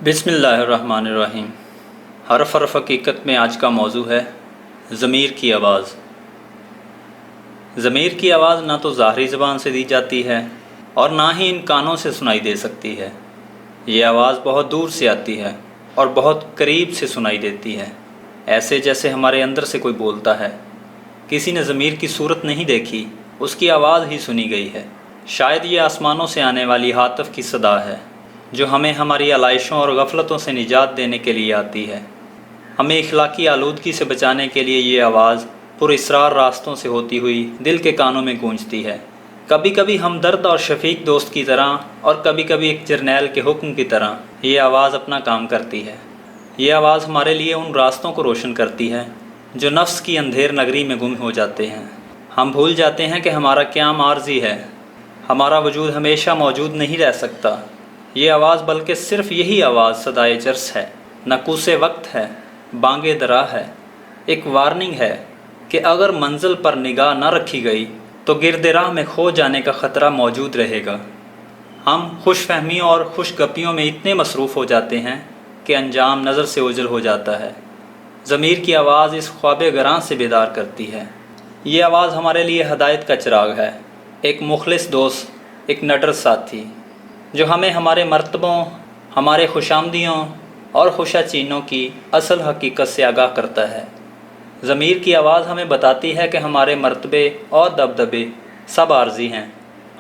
بسم اللہ الرحمن الرحیم۔ حرف حرف حقیقت میں آج کا موضوع ہے ضمیر کی آواز۔ ضمیر کی آواز نہ تو ظاہری زبان سے دی جاتی ہے اور نہ ہی ان کانوں سے سنائی دے سکتی ہے۔ یہ آواز بہت دور سے آتی ہے اور بہت قریب سے سنائی دیتی ہے، ایسے جیسے ہمارے اندر سے کوئی بولتا ہے۔ کسی نے ضمیر کی صورت نہیں دیکھی، اس کی آواز ہی سنی گئی ہے۔ شاید یہ آسمانوں سے آنے والی ہاتف کی صدا ہے جو ہمیں ہماری علائشوں اور غفلتوں سے نجات دینے کے لیے آتی ہے۔ ہمیں اخلاقی آلودگی سے بچانے کے لیے یہ آواز پر اسرار راستوں سے ہوتی ہوئی دل کے کانوں میں گونجتی ہے۔ کبھی کبھی ہمدرد اور شفیق دوست کی طرح اور کبھی کبھی ایک جرنیل کے حکم کی طرح یہ آواز اپنا کام کرتی ہے۔ یہ آواز ہمارے لیے ان راستوں کو روشن کرتی ہے جو نفس کی اندھیر نگری میں گم ہو جاتے ہیں۔ ہم بھول جاتے ہیں کہ ہمارا قیام عارضی ہے، ہمارا وجود ہمیشہ موجود نہیں رہ سکتا۔ یہ آواز بلکہ صرف یہی آواز صدائے جرس ہے، ناقوس وقت ہے، بانگ درا ہے، ایک وارننگ ہے کہ اگر منزل پر نگاہ نہ رکھی گئی تو گرد راہ میں کھو جانے کا خطرہ موجود رہے گا۔ ہم خوش فہمیوں اور خوش گپیوں میں اتنے مصروف ہو جاتے ہیں کہ انجام نظر سے اوجھل ہو جاتا ہے۔ ضمیر کی آواز اس خواب گراں سے بیدار کرتی ہے۔ یہ آواز ہمارے لیے ہدایت کا چراغ ہے، ایک مخلص دوست، ایک نڈر ساتھی جو ہمیں ہمارے مرتبوں، ہمارے خوش آمدیوں اور خوشا چینوں کی اصل حقیقت سے آگاہ کرتا ہے۔ ضمیر کی آواز ہمیں بتاتی ہے کہ ہمارے مرتبے اور دبدبے سب عارضی ہیں۔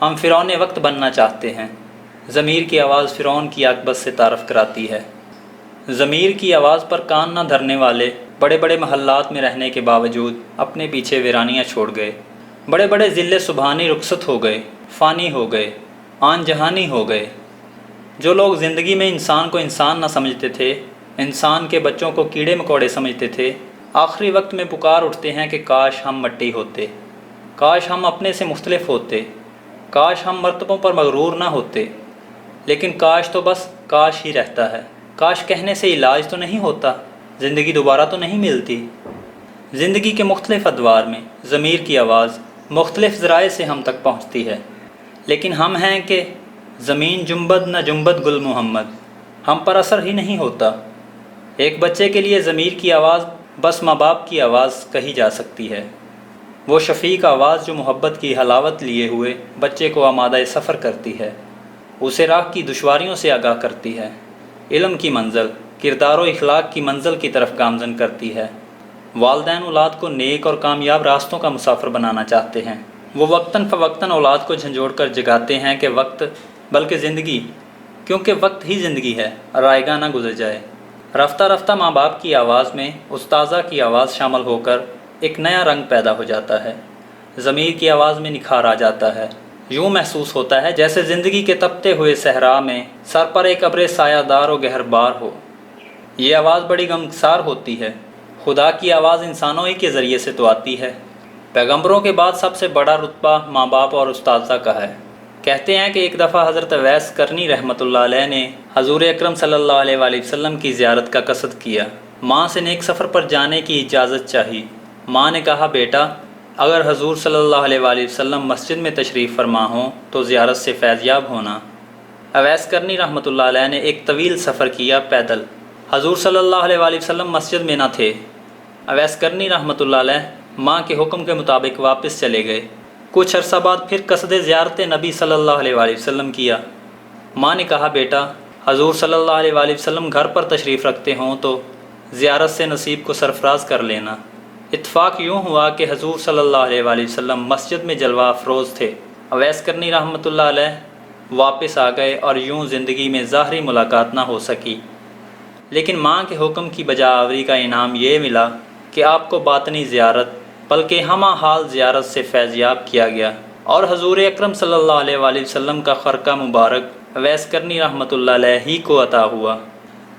ہم فرعون وقت بننا چاہتے ہیں، ضمیر کی آواز فرعون کی عاقبت سے تعارف کراتی ہے۔ ضمیر کی آواز پر کان نہ دھرنے والے بڑے بڑے محلات میں رہنے کے باوجود اپنے پیچھے ویرانیاں چھوڑ گئے۔ بڑے بڑے ضلع سبحانی رخصت ہو گئے، فانی ہو گئے، آن جہانی ہو گئے۔ جو لوگ زندگی میں انسان کو انسان نہ سمجھتے تھے، انسان کے بچوں کو کیڑے مکوڑے سمجھتے تھے، آخری وقت میں پکار اٹھتے ہیں کہ کاش ہم مٹی ہوتے، کاش ہم اپنے سے مختلف ہوتے، کاش ہم مرتبوں پر مغرور نہ ہوتے۔ لیکن کاش تو بس کاش ہی رہتا ہے۔ کاش کہنے سے علاج تو نہیں ہوتا، زندگی دوبارہ تو نہیں ملتی۔ زندگی کے مختلف ادوار میں ضمیر کی آواز مختلف ذرائع سے ہم تک پہنچتی ہے، لیکن ہم ہیں کہ زمین جنبد نہ جنبد گل محمد، ہم پر اثر ہی نہیں ہوتا۔ ایک بچے کے لیے ضمیر کی آواز بس ماں باپ کی آواز کہی جا سکتی ہے، وہ شفیق آواز جو محبت کی حلاوت لیے ہوئے بچے کو آمادہ سفر کرتی ہے، اسے راہ کی دشواریوں سے آگاہ کرتی ہے، علم کی منزل، کردار و اخلاق کی منزل کی طرف گامزن کرتی ہے۔ والدین اولاد کو نیک اور کامیاب راستوں کا مسافر بنانا چاہتے ہیں۔ وہ وقتاً فوقتاً اولاد کو جھنجھوڑ کر جگاتے ہیں کہ وقت بلکہ زندگی، کیونکہ وقت ہی زندگی ہے، رائے گاہ نہ گزر جائے۔ رفتہ رفتہ ماں باپ کی آواز میں استاذہ کی آواز شامل ہو کر ایک نیا رنگ پیدا ہو جاتا ہے، ضمیر کی آواز میں نکھار آ جاتا ہے۔ یوں محسوس ہوتا ہے جیسے زندگی کے تپتے ہوئے صحرا میں سر پر ایک ابر سایہ دار و گہربار ہو۔ یہ آواز بڑی غمگسار ہوتی ہے۔ خدا کی آواز انسانوں ہی کے ذریعے سے تو آتی ہے۔ پیغمبروں کے بعد سب سے بڑا رتبہ ماں باپ اور استاذہ کا ہے۔ کہتے ہیں کہ ایک دفعہ حضرت اویس کرنی رحمۃ اللہ علیہ نے حضور اکرم صلی اللہ علیہ وآلہ وسلم کی زیارت کا قصد کیا۔ ماں سے نیک سفر پر جانے کی اجازت چاہی۔ ماں نے کہا، بیٹا اگر حضور صلی اللہ علیہ وآلہ وسلم مسجد میں تشریف فرما ہوں تو زیارت سے فیض یاب ہونا۔ اویس کرنی رحمۃ اللہ علیہ نے ایک طویل سفر کیا پیدل۔ حضور صلی اللہ علیہ وآلہ وسلم مسجد میں نہ تھے۔ اویس کرنی رحمۃ اللہ علیہ ماں کے حکم کے مطابق واپس چلے گئے۔ کچھ عرصہ بعد پھر قصد زیارت نبی صلی اللہ علیہ وآلہ وسلم کیا۔ ماں نے کہا، بیٹا حضور صلی اللہ علیہ وآلہ وسلم گھر پر تشریف رکھتے ہوں تو زیارت سے نصیب کو سرفراز کر لینا۔ اتفاق یوں ہوا کہ حضور صلی اللہ علیہ وآلہ وسلم مسجد میں جلوہ افروز تھے۔ اویس کرنی رحمۃ اللہ علیہ واپس آ گئے اور یوں زندگی میں ظاہری ملاقات نہ ہو سکی، لیکن ماں کے حکم کی بجا آوری کا انعام یہ ملا کہ آپ کو باطنی زیارت بلکہ ہمہ حال زیارت سے فیضیاب کیا گیا اور حضور اکرم صلی اللہ علیہ وآلہ وسلم کا خرقہ مبارک اویس کرنی رحمۃ اللہ علیہ ہی کو عطا ہوا۔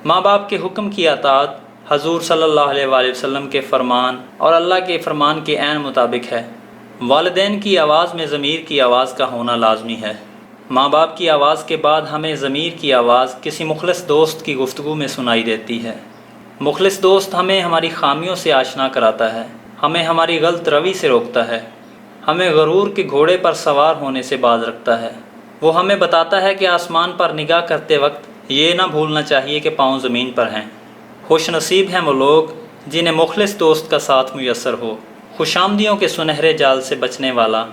ماں باپ کے حکم کی اطاعت حضور صلی اللہ علیہ وآلہ وسلم کے فرمان اور اللہ کے فرمان کے عین مطابق ہے۔ والدین کی آواز میں ضمیر کی آواز کا ہونا لازمی ہے۔ ماں باپ کی آواز کے بعد ہمیں ضمیر کی آواز کسی مخلص دوست کی گفتگو میں سنائی دیتی ہے۔ مخلص دوست ہمیں ہماری خامیوں سے آشنا کراتا ہے، ہمیں ہماری غلط روی سے روکتا ہے، ہمیں غرور کے گھوڑے پر سوار ہونے سے باز رکھتا ہے۔ وہ ہمیں بتاتا ہے کہ آسمان پر نگاہ کرتے وقت یہ نہ بھولنا چاہیے کہ پاؤں زمین پر ہیں۔ خوش نصیب ہیں وہ لوگ جنہیں مخلص دوست کا ساتھ میسر ہو، خوش آمدیوں کے سنہرے جال سے بچنے والا،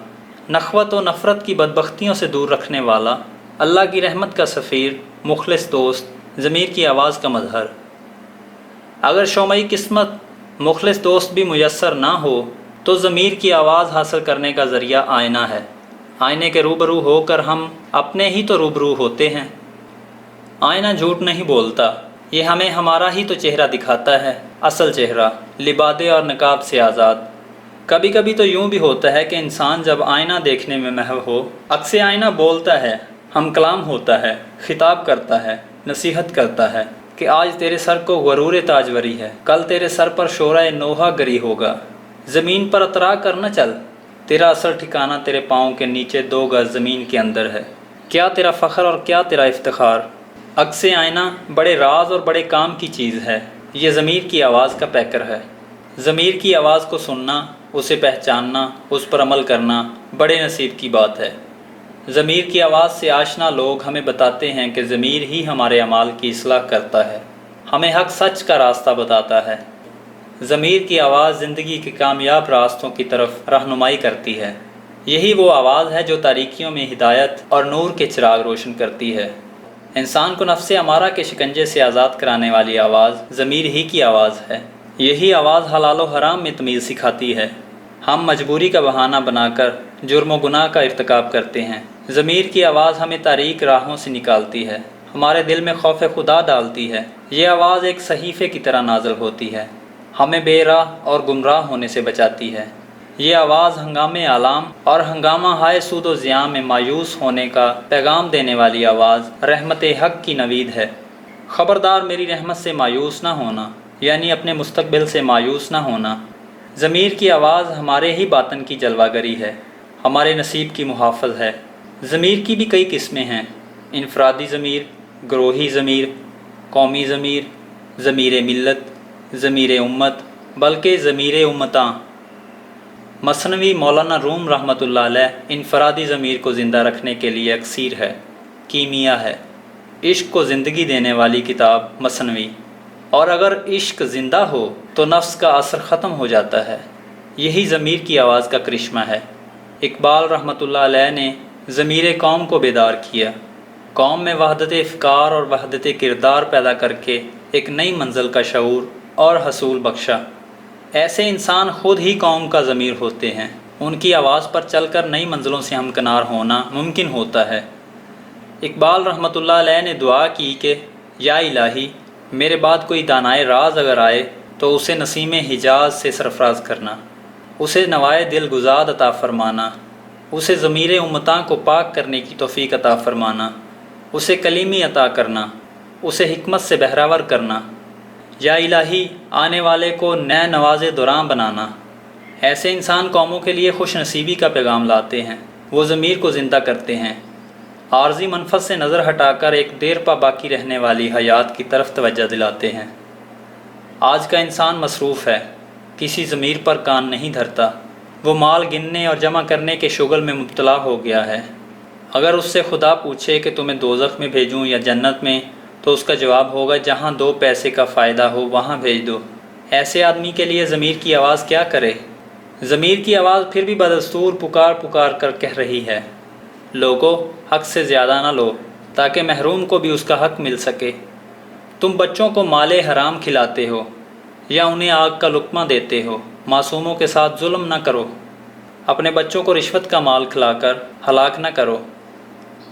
نخوت و نفرت کی بدبختیوں سے دور رکھنے والا، اللہ کی رحمت کا سفیر، مخلص دوست، ضمیر کی آواز کا مظہر۔ اگر شومئی قسمت مخلص دوست بھی میسر نہ ہو تو ضمیر کی آواز حاصل کرنے کا ذریعہ آئینہ ہے۔ آئینے کے روبرو ہو کر ہم اپنے ہی تو روبرو ہوتے ہیں۔ آئینہ جھوٹ نہیں بولتا، یہ ہمیں ہمارا ہی تو چہرہ دکھاتا ہے، اصل چہرہ، لبادے اور نقاب سے آزاد۔ کبھی کبھی تو یوں بھی ہوتا ہے کہ انسان جب آئینہ دیکھنے میں محو ہو، عکس آئینہ بولتا ہے، ہم کلام ہوتا ہے، خطاب کرتا ہے، نصیحت کرتا ہے کہ آج تیرے سر کو غرور تاجوری ہے، کل تیرے سر پر شورۂ نوحہ گری ہوگا، زمین پر اترا کر نہ چل، تیرا اصل ٹھکانہ تیرے پاؤں کے نیچے 2 گز زمین کے اندر ہے، کیا تیرا فخر اور کیا تیرا افتخار۔ عکس آئینہ بڑے راز اور بڑے کام کی چیز ہے، یہ ضمیر کی آواز کا پیکر ہے۔ ضمیر کی آواز کو سننا، اسے پہچاننا، اس پر عمل کرنا بڑے نصیب کی بات ہے۔ ضمیر کی آواز سے آشنا لوگ ہمیں بتاتے ہیں کہ ضمیر ہی ہمارے اعمال کی اصلاح کرتا ہے، ہمیں حق سچ کا راستہ بتاتا ہے۔ ضمیر کی آواز زندگی کے کامیاب راستوں کی طرف رہنمائی کرتی ہے۔ یہی وہ آواز ہے جو تاریکیوں میں ہدایت اور نور کے چراغ روشن کرتی ہے۔ انسان کو نفس امارہ کے شکنجے سے آزاد کرانے والی آواز ضمیر ہی کی آواز ہے۔ یہی آواز حلال و حرام میں تمیز سکھاتی ہے۔ ہم مجبوری کا بہانہ بنا کر جرم و گناہ کا ارتکاب کرتے ہیں۔ ضمیر کی آواز ہمیں تاریک راہوں سے نکالتی ہے، ہمارے دل میں خوف خدا ڈالتی ہے۔ یہ آواز ایک صحیفے کی طرح نازل ہوتی ہے، ہمیں بے راہ اور گمراہ ہونے سے بچاتی ہے۔ یہ آواز ہنگامے آلام اور ہنگامہ ہائے سود و زیاں میں مایوس ہونے کا پیغام دینے والی آواز رحمت حق کی نوید ہے۔ خبردار میری رحمت سے مایوس نہ ہونا، یعنی اپنے مستقبل سے مایوس نہ ہونا۔ ضمیر کی آواز ہمارے ہی باطن کی جلوہ گری ہے، ہمارے نصیب کی محافظ ہے۔ ضمیر کی بھی کئی قسمیں ہیں، انفرادی ضمیر، گروہی ضمیر، قومی ضمیر، ضمیر ملت، ضمیر امت، بلکہ ضمیر امتاں۔ مثنوی مولانا روم رحمۃ اللہ علیہ انفرادی ضمیر کو زندہ رکھنے کے لیے اکسیر ہے، کیمیا ہے۔ عشق کو زندگی دینے والی کتاب مثنوی۔ اور اگر عشق زندہ ہو تو نفس کا اثر ختم ہو جاتا ہے، یہی ضمیر کی آواز کا کرشمہ ہے۔ اقبال رحمۃ اللہ علیہ نے ضمیر قوم کو بیدار کیا، قوم میں وحدت افکار اور وحدت کردار پیدا کر کے ایک نئی منزل کا شعور اور حصول بخشا۔ ایسے انسان خود ہی قوم کا ضمیر ہوتے ہیں، ان کی آواز پر چل کر نئی منزلوں سے ہمکنار ہونا ممکن ہوتا ہے۔ اقبال رحمۃ اللہ علیہ نے دعا کی کہ یا الہی، میرے بعد کوئی دانائے راز اگر آئے تو اسے نسیم حجاز سے سرفراز کرنا، اسے نوائے دل گزاد عطا فرمانا، اسے ضمیر امتاں کو پاک کرنے کی توفیق عطا فرمانا، اسے کلیمی عطا کرنا، اسے حکمت سے بہراور کرنا۔ یا الہی، آنے والے کو نئے نواز دوراں بنانا۔ ایسے انسان قوموں کے لیے خوش نصیبی کا پیغام لاتے ہیں، وہ ضمیر کو زندہ کرتے ہیں، عارضی منفعت سے نظر ہٹا کر ایک دیر پا باقی رہنے والی حیات کی طرف توجہ دلاتے ہیں۔ آج کا انسان مصروف ہے، کسی ضمیر پر کان نہیں دھرتا، وہ مال گننے اور جمع کرنے کے شغل میں مبتلا ہو گیا ہے۔ اگر اس سے خدا پوچھے کہ تمہیں دوزخ میں بھیجوں یا جنت میں، تو اس کا جواب ہوگا جہاں 2 پیسے کا فائدہ ہو وہاں بھیج دو۔ ایسے آدمی کے لیے ضمیر کی آواز کیا کرے؟ ضمیر کی آواز پھر بھی بدستور پکار پکار کر کہہ رہی ہے، لوگو، حق سے زیادہ نہ لو تاکہ محروم کو بھی اس کا حق مل سکے۔ تم بچوں کو مال حرام کھلاتے ہو یا انہیں آگ کا لقمہ دیتے ہو، معصوموں کے ساتھ ظلم نہ کرو، اپنے بچوں کو رشوت کا مال کھلا کر ہلاک نہ کرو۔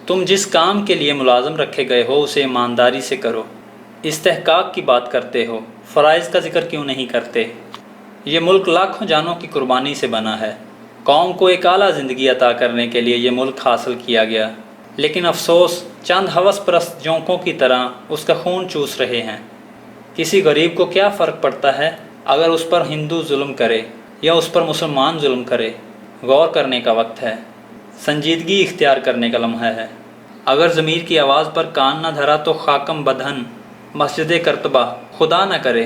تم جس کام کے لیے ملازم رکھے گئے ہو اسے ایمانداری سے کرو۔ استحقاق کی بات کرتے ہو، فرائض کا ذکر کیوں نہیں کرتے؟ یہ ملک لاکھوں جانوں کی قربانی سے بنا ہے، قوم کو ایک اعلیٰ زندگی عطا کرنے کے لیے یہ ملک حاصل کیا گیا، لیکن افسوس چند ہوس پرست جونکوں کی طرح اس کا خون چوس رہے ہیں۔ کسی غریب کو کیا فرق پڑتا ہے اگر اس پر ہندو ظلم کرے یا اس پر مسلمان ظلم کرے؟ غور کرنے کا وقت ہے، سنجیدگی اختیار کرنے کا لمحہ ہے۔ اگر ضمیر کی آواز پر کان نہ دھرا تو خاکم بدہن، مسجد کرتبہ، خدا نہ کرے۔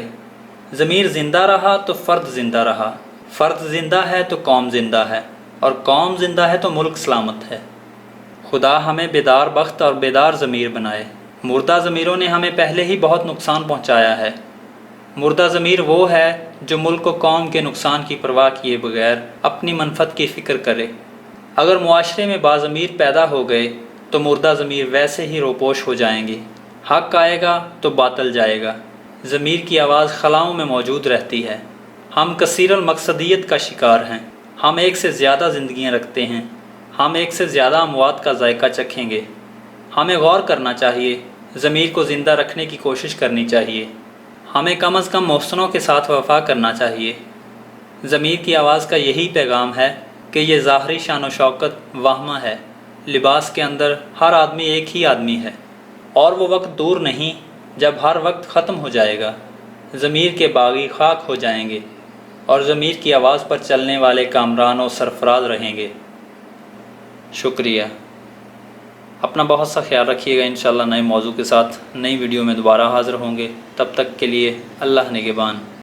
ضمیر زندہ رہا تو فرد زندہ رہا، فرد زندہ ہے تو قوم زندہ ہے، اور قوم زندہ ہے تو ملک سلامت ہے۔ خدا ہمیں بیدار بخت اور بیدار ضمیر بنائے۔ مردہ ضمیروں نے ہمیں پہلے ہی بہت نقصان پہنچایا ہے۔ مردہ ضمیر وہ ہے جو ملک و قوم کے نقصان کی پرواہ کیے بغیر اپنی منفعت کی فکر کرے۔ اگر معاشرے میں باضمیر پیدا ہو گئے تو مردہ ضمیر ویسے ہی روپوش ہو جائیں گے۔ حق آئے گا تو باطل جائے گا۔ ضمیر کی آواز خلاؤں میں موجود رہتی ہے۔ ہم کثیر المقصدیت کا شکار ہیں۔ ہم ایک سے زیادہ زندگیاں رکھتے ہیں۔ ہم ایک سے زیادہ اموات کا ذائقہ چکھیں گے۔ ہمیں غور کرنا چاہیے، ضمیر کو زندہ رکھنے کی کوشش کرنی چاہیے۔ ہمیں کم از کم محسنوں کے ساتھ وفا کرنا چاہیے۔ ضمیر کی آواز کا یہی پیغام ہے کہ یہ ظاہری شان و شوکت وہمہ ہے۔ لباس کے اندر ہر آدمی ایک ہی آدمی ہے، اور وہ وقت دور نہیں جب ہر وقت ختم ہو جائے گا۔ ضمیر کے باغی خاک ہو جائیں گے اور ضمیر کی آواز پر چلنے والے کامران و سرفراز رہیں گے۔ شکریہ۔ اپنا بہت سا خیال رکھیے گا۔ انشاءاللہ نئے موضوع کے ساتھ نئی ویڈیو میں دوبارہ حاضر ہوں گے۔ تب تک کے لیے اللہ نگہبان۔